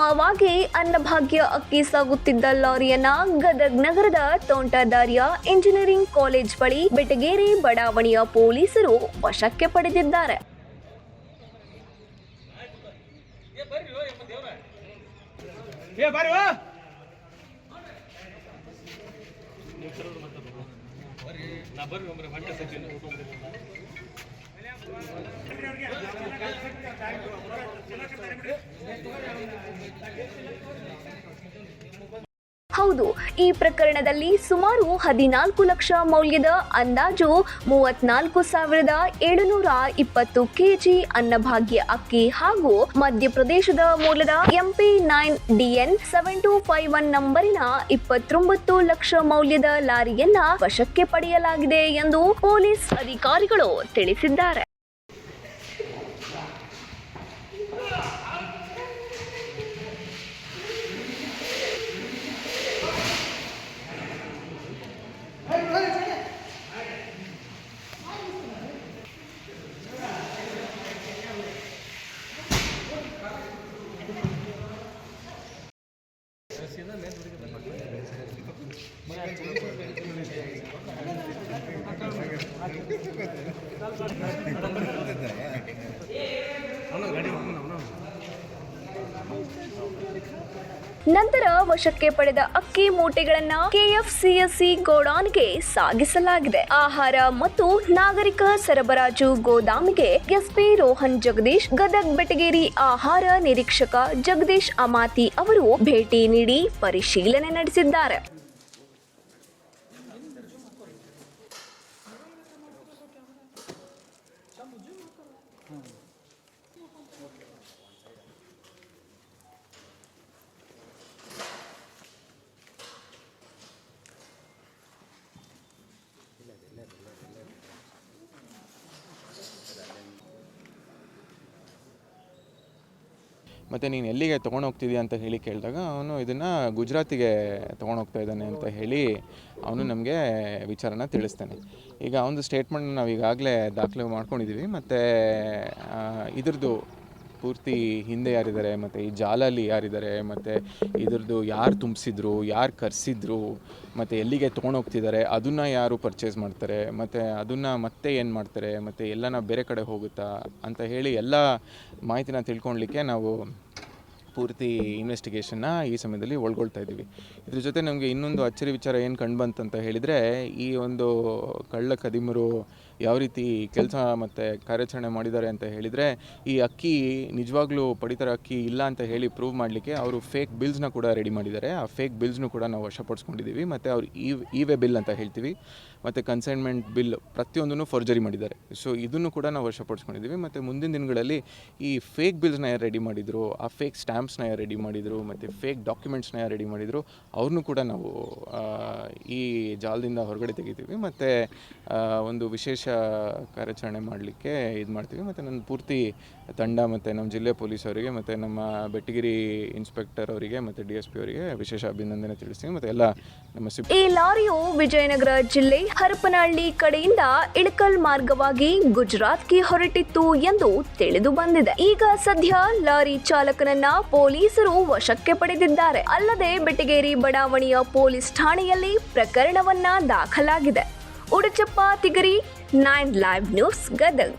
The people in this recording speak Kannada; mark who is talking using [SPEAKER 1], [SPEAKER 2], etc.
[SPEAKER 1] ಅಕ್ರಮವಾಗಿ ಅನ್ನಭಾಗ್ಯ ಅಕ್ಕಿ ಸಾಗುತ್ತಿದ್ದ ಲಾರಿಯನ್ನ ಗದಗ್ ನಗರದ ತೋಂಟದಾರ್ಯ ಇಂಜಿನಿಯರಿಂಗ್ ಕಾಲೇಜ್ ಬಳಿ ಬೆಟಗೇರಿ ಬಡಾವಣೆಯ ಪೊಲೀಸರು ವಶಕ್ಕೆ ಪಡೆದಿದ್ದಾರೆ. ಹೌದು, ಈ ಪ್ರಕರಣದಲ್ಲಿ ಸುಮಾರು 14 ಲಕ್ಷ ಮೌಲ್ಯದ ಅಂದಾಜು 34,720 ಕೆಜಿ ಅನ್ನಭಾಗ್ಯ ಅಕ್ಕಿ ಹಾಗೂ ಮಧ್ಯಪ್ರದೇಶದ ಮೂಲದ MP9 DN 7251 ನಂಬರಿನ 29 ಲಕ್ಷ ಮೌಲ್ಯದ ಲಾರಿಯನ್ನ ವಶಕ್ಕೆ ಪಡೆಯಲಾಗಿದೆ ಎಂದು ಪೊಲೀಸ್ ಅಧಿಕಾರಿಗಳು ತಿಳಿಸಿದ್ದಾರೆ. ನಂತರ ವಶಕ್ಕೆ ಪಡೆದ ಅಕ್ಕಿ ಮೂಟೆಗಳನ್ನು KFCSC ಗೋಡಾನ್ಗೆ ಸಾಗಿಸಲಾಗಿದೆ. ಆಹಾರ ಮತ್ತು ನಾಗರಿಕ ಸರಬರಾಜು ಗೋದಾಮಿಗೆ SP ರೋಹನ್ ಜಗದೀಶ್, ಗದಗ್ ಬೆಟಗೇರಿ ಆಹಾರ ನಿರೀಕ್ಷಕ ಜಗದೀಶ್ ಅಮಾತಿ ಅವರು ಭೇಟಿ ನೀಡಿ ಪರಿಶೀಲನೆ ನಡೆಸಿದ್ದಾರೆ.
[SPEAKER 2] ಮತ್ತು ನೀನು ಎಲ್ಲಿಗೆ ತೊಗೊಂಡೋಗ್ತಿದ್ದೀಯ ಅಂತ ಹೇಳಿ ಕೇಳಿದಾಗ ಅವನು ಇದನ್ನು ಗುಜರಾತಿಗೆ ತೊಗೊಂಡೋಗ್ತಾ ಇದ್ದಾನೆ ಅಂತ ಹೇಳಿ ಅವನು ನಮಗೆ ವಿಚಾರನ ತಿಳಿಸ್ತಾನೆ. ಈಗ ಅವನದು ಸ್ಟೇಟ್ಮೆಂಟ್ ನಾವು ಈಗಾಗಲೇ ದಾಖಲೆ ಮಾಡ್ಕೊಂಡಿದ್ದೀವಿ. ಮತ್ತು ಇದ್ರದ್ದು ಪೂರ್ತಿ ಹಿಂದೆ ಯಾರಿದ್ದಾರೆ, ಮತ್ತು ಈ ಜಾಲಲ್ಲಿ ಯಾರಿದ್ದಾರೆ, ಮತ್ತು ಇದ್ರದ್ದು ಯಾರು ತುಂಬಿಸಿದ್ರು, ಯಾರು ಕರೆಸಿದ್ರು, ಮತ್ತು ಎಲ್ಲಿಗೆ ತೊಗೊಂಡೋಗ್ತಿದ್ದಾರೆ, ಅದನ್ನು ಯಾರು ಪರ್ಚೇಸ್ ಮಾಡ್ತಾರೆ, ಮತ್ತು ಅದನ್ನು ಮತ್ತೆ ಏನು ಮಾಡ್ತಾರೆ, ಮತ್ತು ಎಲ್ಲನ ಬೇರೆ ಕಡೆ ಹೋಗುತ್ತಾ ಅಂತ ಹೇಳಿ ಎಲ್ಲ ಮಾಹಿತಿನ ತಿಳ್ಕೊಳ್ಲಿಕ್ಕೆ ನಾವು ಪೂರ್ತಿ ಇನ್ವೆಸ್ಟಿಗೇಷನ್ನ ಈ ಸಮಯದಲ್ಲಿ ಒಳಗೊಳ್ತಾ ಇದ್ದೀವಿ. ಇದ್ರ ಜೊತೆ ನಮಗೆ ಇನ್ನೊಂದು ಅಚ್ಚರಿ ವಿಚಾರ ಏನು ಕಂಡುಬಂತಂತ ಹೇಳಿದರೆ, ಈ ಒಂದು ಕಳ್ಳ ಕದಿಮರು ಯಾವ ರೀತಿ ಕೆಲಸ ಮತ್ತು ಕಾರ್ಯಾಚರಣೆ ಮಾಡಿದ್ದಾರೆ ಅಂತ ಹೇಳಿದರೆ, ಈ ಅಕ್ಕಿ ನಿಜವಾಗ್ಲೂ ಪಡಿತರ ಅಕ್ಕಿ ಇಲ್ಲ ಅಂತ ಹೇಳಿ ಪ್ರೂವ್ ಮಾಡಲಿಕ್ಕೆ ಅವರು ಫೇಕ್ ಬಿಲ್ಸ್ನ ಕೂಡ ರೆಡಿ ಮಾಡಿದ್ದಾರೆ. ಆ ಫೇಕ್ ಬಿಲ್ಸ್ನು ಕೂಡ ನಾವು ವಶಪಡಿಸ್ಕೊಂಡಿದ್ದೀವಿ. ಮತ್ತು ಅವ್ರು ಇ-ವೇ ಬಿಲ್ ಅಂತ ಹೇಳ್ತೀವಿ, ಮತ್ತು ಕನ್ಸೈನ್ಮೆಂಟ್ ಬಿಲ್ ಪ್ರತಿಯೊಂದನ್ನು ಫೋರ್ಜರಿ ಮಾಡಿದ್ದಾರೆ. ಸೊ ಇದನ್ನು ಕೂಡ ನಾವು ವಶಪಡಿಸ್ಕೊಂಡಿದ್ದೀವಿ. ಮತ್ತು ಮುಂದಿನ ದಿನಗಳಲ್ಲಿ ಈ ಫೇಕ್ ಬಿಲ್ಸ್ನ ಯಾರು ರೆಡಿ ಮಾಡಿದರು, ಆ ಫೇಕ್ ಸ್ಟ್ಯಾಂಪ್ಸ್ನ ಯಾರು ರೆಡಿ ಮಾಡಿದರು, ಮತ್ತು ಫೇಕ್ ಡಾಕ್ಯುಮೆಂಟ್ಸ್ನ ಯಾರು ರೆಡಿ ಮಾಡಿದರು, ಅವ್ರನ್ನೂ ಕೂಡ ನಾವು ಈ ಜಾಲದಿಂದ ಹೊರಗಡೆ ತೆಗಿತೀವಿ. ಮತ್ತು ಒಂದು ವಿಶೇಷ ಕಾರ್ಯಾಚರಣೆ ಮಾಡಲಿಕ್ಕೆ ಇದು ಮಾಡ್ತೀವಿ. ಮತ್ತು ನನ್ನ ಪೂರ್ತಿ ತಂಡ ಮತ್ತು ನಮ್ಮ ಜಿಲ್ಲೆ ಪೊಲೀಸ್ ಅವರಿಗೆ ಮತ್ತು ನಮ್ಮ ಬೆಟಗೇರಿ ಇನ್ಸ್ಪೆಕ್ಟರ್ ಅವರಿಗೆ ಮತ್ತು DSP ಅವರಿಗೆ ವಿಶೇಷ ಅಭಿನಂದನೆ ತಿಳಿಸ್ತೀವಿ. ಮತ್ತು ಎಲ್ಲ ನಮ್ಮ
[SPEAKER 1] ಈ ಲಾರಿಯು ವಿಜಯನಗರ ಜಿಲ್ಲೆ ಹರಪನಹಳ್ಳಿ ಕಡೆಯಿಂದ ಇಳಕಲ್ ಮಾರ್ಗವಾಗಿ ಗುಜರಾತ್ಗೆ ಹೊರಟಿತ್ತು ಎಂದು ತಿಳಿದು ಬಂದಿದೆ. ಈಗ ಸದ್ಯ ಲಾರಿ ಚಾಲಕನನ್ನ ಪೊಲೀಸರು ವಶಕ್ಕೆ ಪಡೆದಿದ್ದಾರೆ. ಅಲ್ಲದೆ ಬೆಟಗೇರಿ ಬಡಾವಣೆಯ ಪೊಲೀಸ್ ಠಾಣೆಯಲ್ಲಿ ಪ್ರಕರಣವನ್ನ ದಾಖಲಾಗಿದೆ. Uduchappa Tigari 9 live news Gadag.